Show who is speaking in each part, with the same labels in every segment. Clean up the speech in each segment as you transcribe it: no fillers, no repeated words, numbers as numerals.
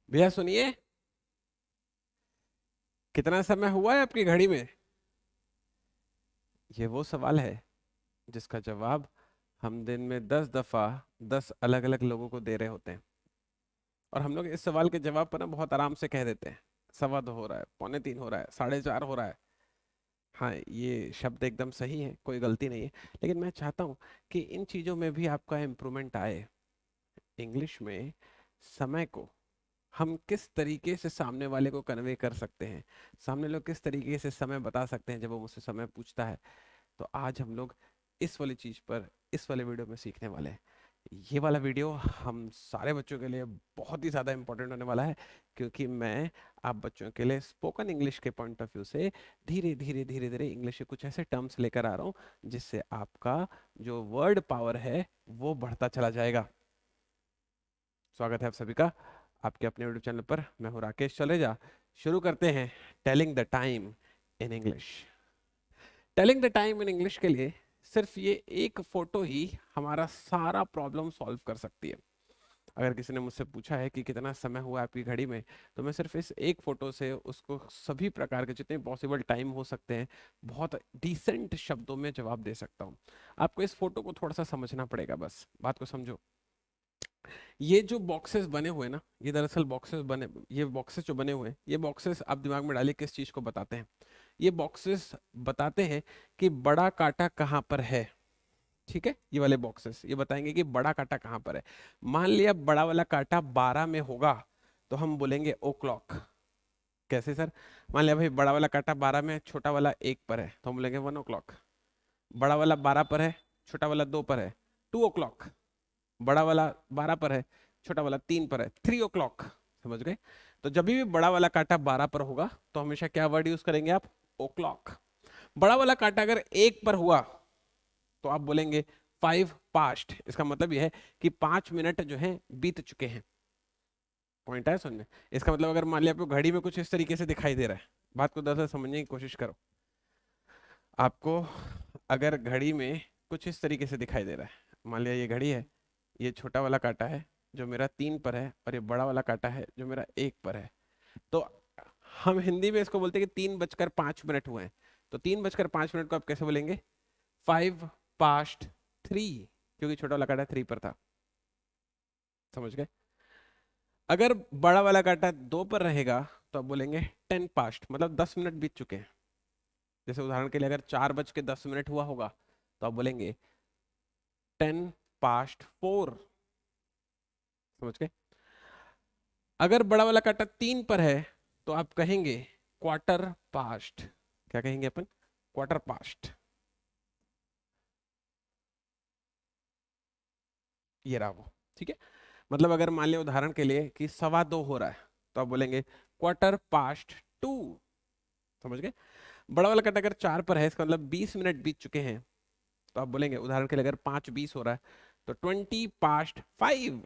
Speaker 1: भैया सुनिए, कितना समय हुआ है आपकी घड़ी में? ये वो सवाल है जिसका जवाब हम दिन में 10 दफा 10 अलग अलग लोगों को दे रहे होते हैं। और हम लोग इस सवाल के जवाब पर ना बहुत आराम से कह देते हैं। 2:15 हो रहा है, 2:45 हो रहा है, 4:30 हो रहा है। हाँ, ये शब्द एकदम सही है, कोई गलती नहीं है। लेकिन मैं चाहता हूँ कि इन चीज़ों में भी आपका इम्प्रूवमेंट आए। इंग्लिश में समय को हम किस तरीके से सामने वाले को कन्वे कर सकते हैं, सामने लोग किस तरीके से समय बता सकते हैं जब वो मुझसे समय पूछता है। तो आज हम लोग इस वाली चीज पर इस वाले वीडियो में सीखने वाले हैं। ये वाला वीडियो हम सारे बच्चों के लिए बहुत ही ज़्यादा इंपॉर्टेंट होने वाला है, क्योंकि मैं आप बच्चों के लिए स्पोकन इंग्लिश के पॉइंट ऑफ व्यू से धीरे धीरे धीरे धीरे इंग्लिश के कुछ ऐसे टर्म्स लेकर आ रहा हूँ जिससे आपका जो वर्ड पावर है वो बढ़ता चला जाएगा। स्वागत है आप सभी का आपके अपने यूट्यूब चैनल पर। मैं हूँ राकेश चलेजा। शुरू करते हैं telling the time in English. Telling the time in English के लिए सिर्फ ये एक फोटो ही हमारा सारा प्रॉब्लम सॉल्व कर सकती है। अगर किसी ने मुझसे पूछा है कि कितना समय हुआ आपकी घड़ी में, तो मैं सिर्फ इस एक फोटो से उसको सभी प्रकार के जितने पॉसिबल टाइम हो सकते हैं बहुत डिसेंट शब्दों में जवाब दे सकता हूँ। आपको इस फोटो को थोड़ा सा समझना पड़ेगा, बस बात को समझो। ये जो बॉक्सेस बने हुए हैं ना, ये दरअसल बॉक्सेस बने, ये बॉक्सेस जो बने हुए हैं, ये बॉक्सेस आप दिमाग में डालिए किस चीज को बताते हैं। ये बॉक्सेस बताते हैं कि बड़ा कांटा कहाँ पर है। ठीक है, ये वाले बॉक्सेस ये बताएंगे कि बड़ा कांटा कहाँ पर है। मान लिया बड़ा वाला कांटा 12 में होगा तो हम बोलेंगे ओ क्लॉक। कैसे सर? मान लिया भाई बड़ा वाला कांटा 12 में है, छोटा वाला 1 पर है, तो हम बोलेंगे 1 o'clock। बड़ा वाला 12 पर है, छोटा वाला 2 पर है, 2 o'clock। बड़ा वाला 12 पर है, छोटा वाला 3 पर है, 3 o'clock। समझ गए? तो जब भी बड़ा वाला कांटा 12 पर होगा तो हमेशा क्या वर्ड यूज करेंगे आप? ओ क्लॉक। बड़ा वाला कांटा अगर 1 पर हुआ तो आप बोलेंगे 5 पास्ट। इसका मतलब यह है कि 5 मिनट जो है बीत चुके हैं। पॉइंट है सुनने? इसका मतलब अगर मान लिया आपको घड़ी में कुछ इस तरीके से दिखाई दे रहा है, बात को दरअसल समझने की कोशिश करो। आपको अगर घड़ी में कुछ इस तरीके से दिखाई दे रहा है, मान लिया ये घड़ी है, ये छोटा वाला कांटा है जो मेरा 3 पर है, और ये बड़ा वाला कांटा है जो मेरा 1 पर है। तो हम हिंदी में इसको बोलते हैं कि 3:05 हुए हैं। तो 3:05 को आप कैसे बोलेंगे? 5 past 3, क्योंकि छोटा वाला कांटा 3 पर था। समझ गए? अगर बड़ा वाला कांटा 2 पर रहेगा तो आप बोलेंगे 10 past, मतलब 10 मिनट बीत चुके हैं। जैसे उदाहरण के लिए अगर 4:10 हुआ होगा तो आप बोलेंगे 10 past 4। समझ गए? अगर बड़ा वाला कांटा 3 पर है तो आप कहेंगे क्वार्टर पास्ट। क्या कहेंगे अपन? Quarter past. ये रहा वो। ठीक है, मतलब अगर मान लिया उदाहरण के लिए कि 2:15 हो रहा है तो आप बोलेंगे क्वार्टर पास्ट 2। समझ गए? बड़ा वाला कांटा अगर 4 पर है, इसका मतलब 20 मिनट बीत चुके हैं, तो आप बोलेंगे उदाहरण के लिए अगर 5:20 हो रहा है तो 20 past 5।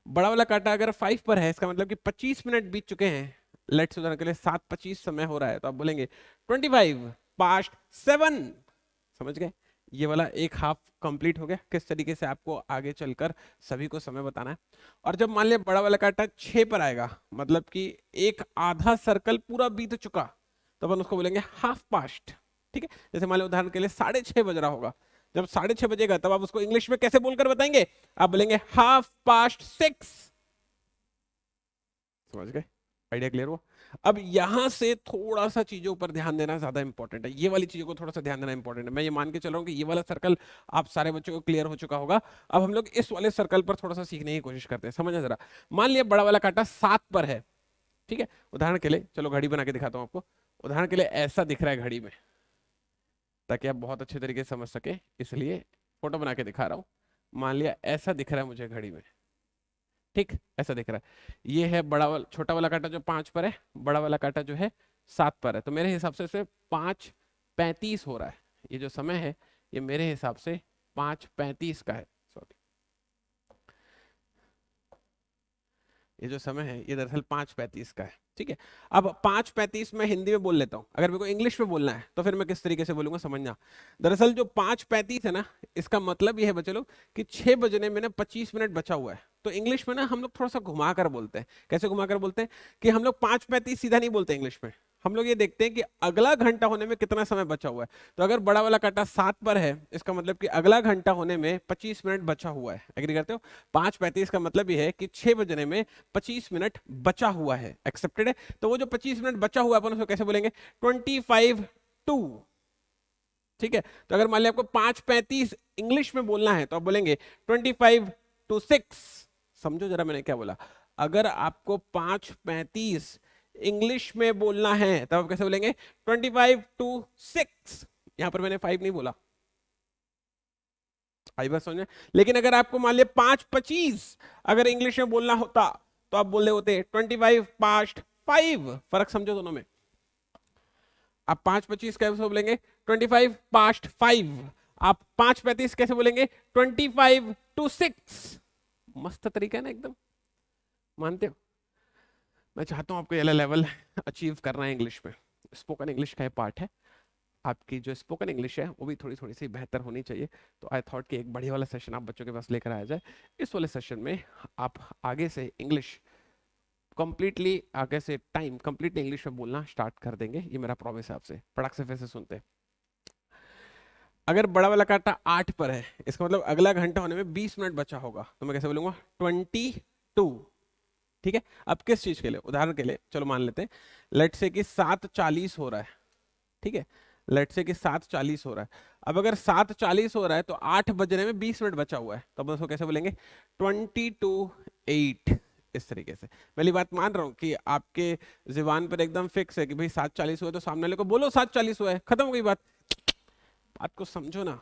Speaker 1: बड़ा वाला कांटा अगर 5 पर है, इसका मतलब कि 25 मिनट बीत चुके हैं। लेट्स उदाहरण के लिए 7:25 समय हो रहा है तो आप बोलेंगे 25 past 7। समझ गए? ये वाला एक हाफ कंप्लीट हो गया। किस तरीके से आपको आगे चलकर सभी को समय बताना है। और जब मान लिया बड़ा वाला कांटा 6 पर आएगा, मतलब कि एक आधा सर्कल पूरा बीत चुका, तो अपन उसको बोलेंगे हाफ पास्ट। ठीक है, जैसे मान लिया उदाहरण के लिए 6:30 बज रहा होगा, जब 6:30 बजेगा तब आप उसको इंग्लिश में कैसे बोलकर बताएंगे? आप बोलेंगे हाफ पास्ट 6। समझ गए? आइडिया क्लियर हुआ? अब यहां से थोड़ा सा चीजों पर ध्यान देना ज्यादा इंपॉर्टेंट है। ये वाली चीजों को थोड़ा सा ध्यान देना इंपॉर्टेंट है। मैं ये मान के चल रहा हूं कि ये वाला सर्कल आप सारे बच्चों को क्लियर हो चुका होगा। अब हम लोग इस वाले सर्कल पर थोड़ा सा सीखने की कोशिश करते हैं। समझना जरा। मान लिया बड़ा वाला कांटा 7 पर है। ठीक है, उदाहरण के लिए चलो घड़ी बना के दिखाता हूं आपको। उदाहरण के लिए ऐसा दिख रहा है घड़ी में, ताकि आप बहुत अच्छे तरीके से समझ सके, इसलिए फोटो बना के दिखा रहा हूं। मान लिया ऐसा दिख रहा है मुझे घड़ी में। ठीक, ऐसा दिख रहा है। ये है बड़ा वाला, छोटा वाला कांटा जो 5 पर है, बड़ा वाला कांटा जो है 7 पर है। तो मेरे हिसाब से इसमें 5:35 हो रहा है। ये जो समय है ये मेरे हिसाब से 5:35 का है। सॉरी, ये जो समय है ये दरअसल 5:35 का है। ठीक है, अब 5:35 मैं हिंदी में बोल लेता हूँ। अगर मेरे को इंग्लिश में बोलना है तो फिर मैं किस तरीके से बोलूंगा, समझना। दरअसल जो 5:35 है ना, इसका मतलब ये है बच्चे लोग कि 6 बजने में ना 25 मिनट बचा हुआ है। तो इंग्लिश में ना हम लोग थोड़ा सा घुमा कर बोलते हैं। कैसे घुमा कर बोलते हैं कि हम लोग 5:35 सीधा नहीं बोलते इंग्लिश में। हम लोग ये देखते हैं कि अगला घंटा होने में कितना समय बचा हुआ है। तो अगर बड़ा वाला कांटा 7 पर है, इसका मतलब कि अगला घंटा होने में 25 मिनट बचा हुआ है। एग्री करते हो? 5:35 का मतलब ये है कि 6 बजने में 25 मिनट बचा हुआ है। एक्सेप्टेड है? तो वो जो 25 मिनट बचा हुआ है अपन उसको कैसे बोलेंगे? 25 to। ठीक है, तो अगर मान लिया आपको 5:35 इंग्लिश में बोलना है तो आप बोलेंगे 25 to 6। समझो जरा मैंने क्या बोला। अगर आपको 5:35 इंग्लिश में बोलना है तब आप कैसे बोलेंगे? 25 to 6। यहां पर मैंने 5 नहीं बोला, आई बात समझ में? लेकिन अगर आपको मान लिया 5:25 अगर इंग्लिश में बोलना होता तो आप बोल रहे होते 25 past 5। फर्क समझो दोनों में। आप 5:25 कैसे बोलेंगे? 25 past 5। आप 5:35 कैसे बोलेंगे? 25 to 6। मस्त तरीका है ना एकदम, मानते हो? मैं चाहता हूं आपको ये लेवल अचीव करना है इंग्लिश में। स्पोकन इंग्लिश का ये पार्ट है। आपकी जो स्पोकन इंग्लिश है वो भी थोड़ी थोड़ी सी बेहतर होनी चाहिए। तो आई थॉट कि एक बढ़िया वाला सेशन आप बच्चों के पास लेकर आया जाए। इस वाले सेशन में आप आगे से इंग्लिश कंप्लीटली, आगे से टाइम कंप्लीटली इंग्लिश में बोलना स्टार्ट कर देंगे। ये मेरा प्रॉमिस है आपसे। पटाख से फिर से सुनते हैं। अगर बड़ा वाला कांटा 8 पर है, इसका मतलब अगला घंटा होने में 20 मिनट बचा होगा। तो मैं कैसे बोलूंगा? 22। ठीक है, अब किस चीज के लिए? उदाहरण के लिए चलो मान लेते हैं, लेट से कि 7:40 हो रहा है। ठीक है, लेट से कि 7:40 हो रहा है। अब अगर 7:40 हो रहा है तो 8 बजने में 20 मिनट बचा हुआ है, तो अब उसको कैसे बोलेंगे? 22 to 8। इस तरीके से पहली बात मान रहा हूं कि आपके जुबान पर एकदम फिक्स है कि भाई 7:40 हुआ है, तो सामने वाले को बोलो 7:40 हुआ है, खत्म हो गई बात। बात को समझो ना।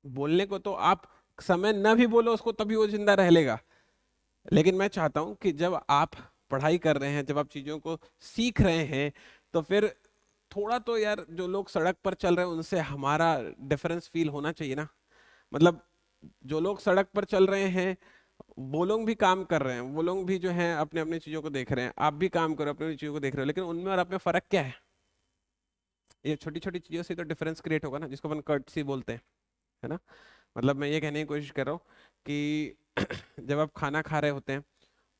Speaker 1: बोलने को तो आप समय न भी बोलो उसको तभी वो जिंदा रह लेगा। लेकिन मैं चाहता हूं कि जब आप पढ़ाई कर रहे हैं, जब आप चीजों को सीख रहे हैं, तो फिर थोड़ा तो यार जो लोग सड़क पर चल रहे हैं उनसे हमारा डिफरेंस फील होना चाहिए ना। मतलब जो लोग सड़क पर चल रहे हैं वो लोग भी काम कर रहे हैं, वो लोग भी जो है अपने अपने चीजों को देख रहे हैं, आप भी काम करो अपनी अपनी चीजों को देख रहे हो, लेकिन उनमें और आप में फर्क क्या है? ये छोटी छोटी चीजों से तो डिफरेंस क्रिएट होगा ना, जिसको अपन कर्टसी बोलते हैं, है ना। मतलब मैं ये कहने की कोशिश कर रहा हूँ कि जब आप खाना खा रहे होते हैं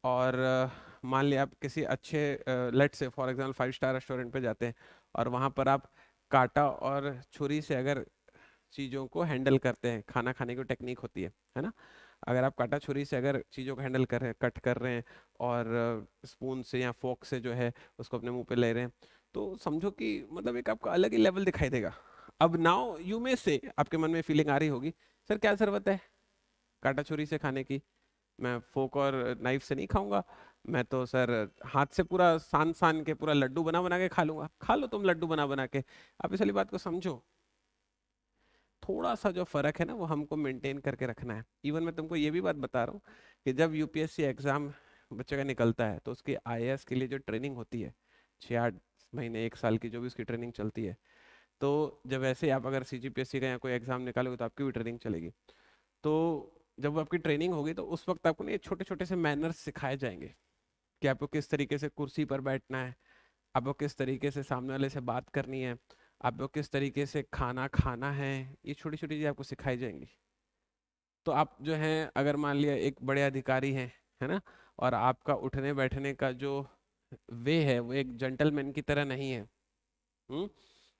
Speaker 1: और मान लिया आप किसी अच्छे, लेट से फॉर एग्जांपल 5 स्टार रेस्टोरेंट पे जाते हैं और वहां पर आप कांटा और छुरी से अगर चीज़ों को हैंडल करते हैं, खाना खाने की टेक्निक होती है ना। अगर आप कांटा छुरी से अगर चीज़ों को हैंडल कर रहे हैं, कट कर रहे हैं, और स्पून से या फोक से जो है उसको अपने मुंह पे ले रहे हैं, तो समझो कि मतलब एक आपका अलग ही लेवल दिखाई देगा। अब नाउ यू में से आपके मन में फीलिंग आ रही होगी, सर क्या जरूरत है कांटा छुरी से खाने की? मैं फोक और नाइफ से नहीं खाऊंगा, मैं तो सर हाथ से पूरा सान सान के पूरा लड्डू बना बना के खा लूंगा। खा लो तुम लड्डू बना बना के। आप इस वाली बात को समझो। थोड़ा सा जो फर्क है ना वो हमको मेंटेन करके रखना है। इवन मैं तुमको ये भी बात बता रहा हूँ कि जब यूपीएससी एग्जाम बच्चे का निकलता है तो उसकी आईएएस के लिए जो ट्रेनिंग होती है, 6-8 महीने 1 साल की जो भी उसकी ट्रेनिंग चलती है, तो जब ऐसे आप अगर सीजीपीएससी का या कोई एग्जाम निकालोगे तो आपकी भी ट्रेनिंग चलेगी। तो जब आपकी ट्रेनिंग होगी तो उस वक्त आपको ना ये छोटे छोटे से मैनर्स सिखाए जाएंगे कि आपको किस तरीके से कुर्सी पर बैठना है, आपको किस तरीके से सामने वाले से बात करनी है, आपको किस तरीके से खाना खाना है। ये छोटी छोटी चीजें आपको सिखाई जाएंगी। तो आप जो है अगर मान लिया एक बड़े अधिकारी हैं, है ना, और आपका उठने बैठने का जो वे है वो एक जेंटलमैन की तरह नहीं है, हम्म,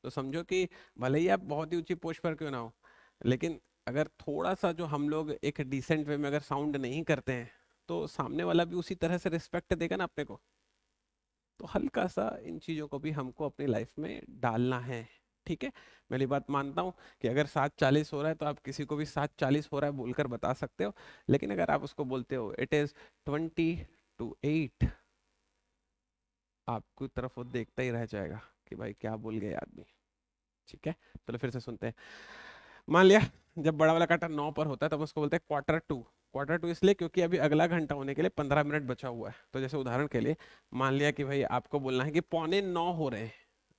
Speaker 1: तो समझो कि भले ही आप बहुत ही ऊंची पोस्ट पर क्यों ना हो, लेकिन अगर थोड़ा सा जो हम लोग एक डिसेंट वे में अगर साउंड नहीं करते हैं तो सामने वाला भी उसी तरह से रिस्पेक्ट देगा ना अपने को। तो हल्का सा इन चीजों को भी हमको अपनी लाइफ में डालना है। ठीक है, मेरी बात मानता हूँ कि अगर 7:40 हो रहा है तो आप किसी को भी 7:40 हो रहा है बोलकर बता सकते हो, लेकिन अगर आप उसको बोलते हो इट इज 20 to 8, आपकी तरफ वो देखता ही रह जाएगा कि भाई क्या बोल गए आदमी। ठीक है, चलो फिर से सुनते हैं। मान लिया जब बड़ा वाला कांटा 9 पर होता है तब उसको बोलते हैं क्वार्टर टू। क्वार्टर टू इसलिए क्योंकि अभी अगला घंटा होने के लिए 15 मिनट बचा हुआ है। तो जैसे उदाहरण के लिए मान लिया कि भाई आपको बोलना है कि 8:45 हो रहे हैं,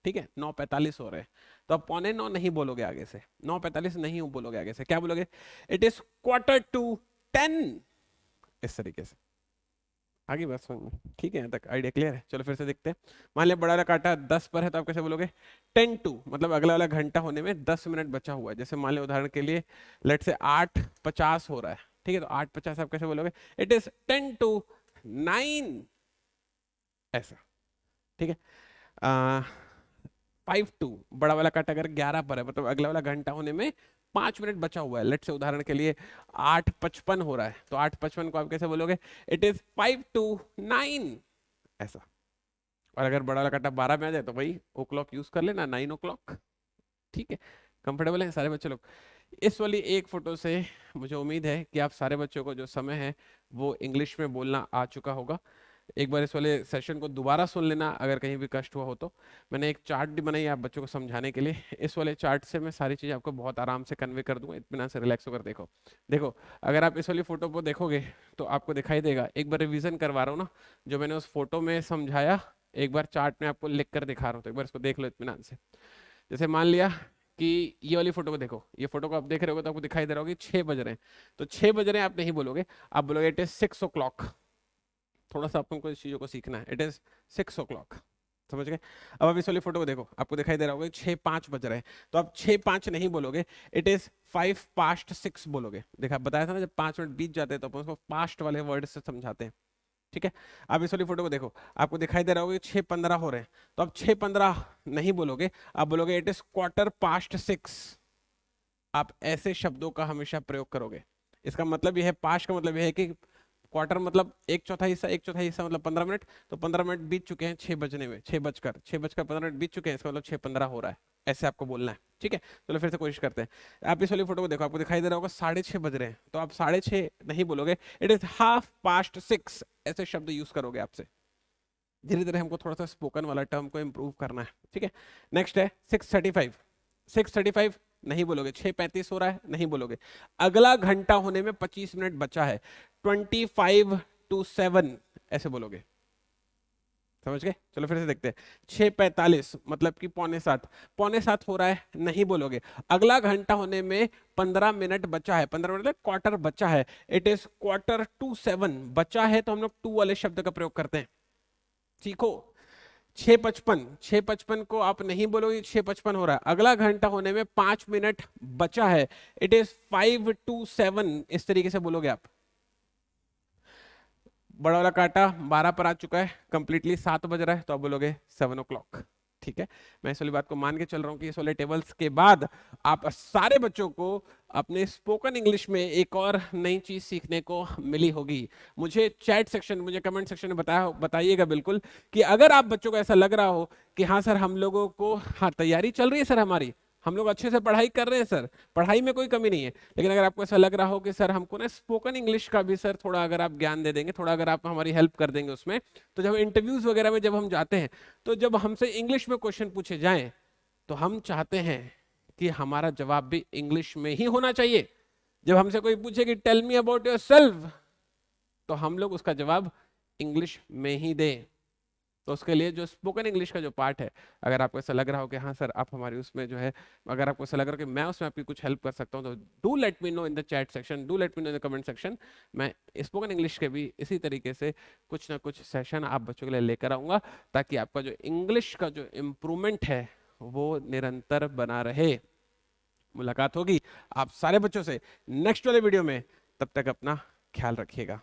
Speaker 1: ठीक है, 9:45 हो रहे हैं, तो आप 8:45 नहीं बोलोगे आगे से, 9:45 नहीं बोलोगे आगे से, क्या बोलोगे? It is quarter to 10। इस तरीके से आगे बात समझ में? ठीक है, यहाँ तक आइडिया क्लियर है? चलो फिर से देखते हैं। मान लिया बड़ा वाला कांटा 10 पर है तो आप कैसे बोलोगे? 10 to, मतलब अगला वाला घंटा होने में 10 मिनट बचा हुआ है। जैसे मान लिया उदाहरण के लिए लेट से 8:50 हो रहा है, ठीक है, तो 8:50 आप कैसे बोलोगे? इट इज 10 to 9, ऐसा। ठीक है, 5 to, बड़ा वाला कट अगर 11 पर है, मतलब अगला वाला घंटा होने में 5 मिनट बचा हुआ है, लेट से उदाहरण के लिए 8:55 हो रहा है, तो 8:55 को आप कैसे बोलोगे? इट इज 5 to 9, ऐसा। और अगर बड़ा वाला कट्टा 12 में आ जाए तो भाई ओ क्लॉक यूज कर लेना, 9 o'clock। ठीक है, कंफर्टेबल है सारे बच्चे लोग? इस वाली एक फोटो से मुझे उम्मीद है कि आप सारे बच्चों को जो समय है वो इंग्लिश में बोलना आ चुका होगा। एक बार इस वाले सेशन को दोबारा सुन लेना अगर कहीं भी कष्ट हुआ हो तो। मैंने एक चार्ट भी बनाई है आप बच्चों को समझाने के लिए, इस वाले चार्ट से मैं सारी चीज़ें आपको बहुत आराम से कन्वे कर दूंगा, इत्मीनान से रिलैक्स होकर देखो। देखो, अगर आप इस वाली फोटो को देखोगे तो आपको दिखाई देगा, एक बार रिविजन करवा रहा हूँ ना, जो मैंने उस फोटो में समझाया एक बार चार्ट में आपको लिख कर दिखा रहा हूँ, तो एक बार इसको देख लो इत्मीनान से। जैसे मान लिया कि ये वाली फोटो को देखो, ये फोटो को आप देख रहे हो तो आपको दिखाई दे रहा होगा 6 बज रहे हैं, तो 6 बज रहे हैं आप नहीं बोलोगे, आप बोलोगे इट इज 6 o'clock। थोड़ा सा आपको इस चीजों को सीखना है, इट इज 6 o'clock, समझ गए? अब आप इस वाली फोटो को देखो, आपको दिखाई दे रहा होगा 6:05 बज रहे हैं, तो आप 6:05 नहीं बोलोगे, इट इज 5:06 बोलोगे। देखा, बताया था ना, जब 5 मिनट बीत जाते हैं तो अपन उसको पास्ट वाले वर्ड से समझाते हैं। ठीक है, अब इस वाली फोटो को देखो, आपको दिखाई दे रहा होगा 6:15 हो रहे हैं, तो आप 6:15 नहीं बोलोगे, आप बोलोगे इट इज 6:15। आप ऐसे शब्दों का हमेशा प्रयोग करोगे। इसका मतलब यह है, पास्ट का मतलब यह है कि क्वार्टर मतलब एक चौथाई हिस्सा, एक चौथाई हिस्सा मतलब 15 मिनट, तो 15 मिनट बीत चुके हैं 6 बजने में, 6:15 बीत चुके हैं, इसका मतलब 6:15 हो रहा है, ऐसे आपको बोलना है। ठीक है, चलो फिर से कोशिश करते हैं। आप इस वाली फोटो को देखो, आपको दिखाई दे रहा होगा 6:30 बज रहे हैं, तो आप 6:30 नहीं बोलोगे, इट इज 6:30, ऐसे शब्द यूज करोगे आपसे। धीरे धीरे हमको थोड़ा सा स्पोकन वाला टर्म को इम्प्रूव करना है। ठीक है, नेक्स्ट है 6:35। 6:35 नहीं बोलोगे, 6:35 हो रहा है नहीं बोलोगे, अगला घंटा होने में 25 मिनट बचा है, 25 to 7 ऐसे बोलोगे। समझ गए? चलो फिर से देखते हैं। 6:45 मतलब कि 6:45, 6:45 हो रहा है नहीं बोलोगे, अगला घंटा होने में 15 मिनट बचा है, 15 मिनट क्वार्टर बचा है, इट इज 6:45 बचा है, तो हम लोग टू वाले शब्द का प्रयोग करते हैं। सीखो। 6:55 को आप नहीं बोलोगे 6:55 हो रहा है, अगला घंटा होने में 5 मिनट बचा है, इट इज 5 to 7, इस तरीके से बोलोगे आप। बड़ा वाला कांटा 12 पर आ चुका है, कंप्लीटली 7 बज रहा है, तो आप बोलोगे 7 o'clock। ठीक है, मैं इस वाली बात को मान के चल रहा हूँ कि इस वाले टेबल्स के बाद आप सारे बच्चों को अपने स्पोकन इंग्लिश में एक और नई चीज सीखने को मिली होगी। मुझे चैट सेक्शन, मुझे कमेंट सेक्शन में बताइएगा बिल्कुल कि अगर आप बच्चों को ऐसा लग रहा हो कि हाँ सर हम लोगों को, हाँ तैयारी चल रही है सर, हमारी हम लोग अच्छे से पढ़ाई कर रहे हैं सर, पढ़ाई में कोई कमी नहीं है, लेकिन अगर आपको ऐसा लग रहा हो कि सर हमको ना स्पोकन इंग्लिश का भी सर थोड़ा अगर आप ज्ञान दे देंगे, थोड़ा अगर आप हमारी हेल्प कर देंगे उसमें, तो जब इंटरव्यूज वगैरह में जब हम जाते हैं तो जब हमसे इंग्लिश में क्वेश्चन पूछे जाएं तो हम चाहते हैं कि हमारा जवाब भी इंग्लिश में ही होना चाहिए। जब हमसे कोई पूछे कि tell me about yourself, तो हम लोग उसका जवाब इंग्लिश में ही दें। तो उसके लिए जो स्पोकन इंग्लिश का जो पार्ट है, अगर आपको ऐसा लग रहा हो कि हाँ सर आप हमारी उसमें जो है, अगर आपको ऐसा लग रहा हो कि मैं उसमें आपकी कुछ हेल्प कर सकता हूँ, तो do let me know in the chat section, do let me know in the comment section. मैं स्पोकन इंग्लिश के भी इसी तरीके से कुछ ना कुछ सेशन आप बच्चों के लिए लेकर आऊँगा, ताकि आपका जो इंग्लिश का जो इम्प्रूवमेंट है वो निरंतर बना रहे। मुलाकात होगी आप सारे बच्चों से नेक्स्ट वाले वीडियो में, तब तक अपना ख्याल रखिएगा।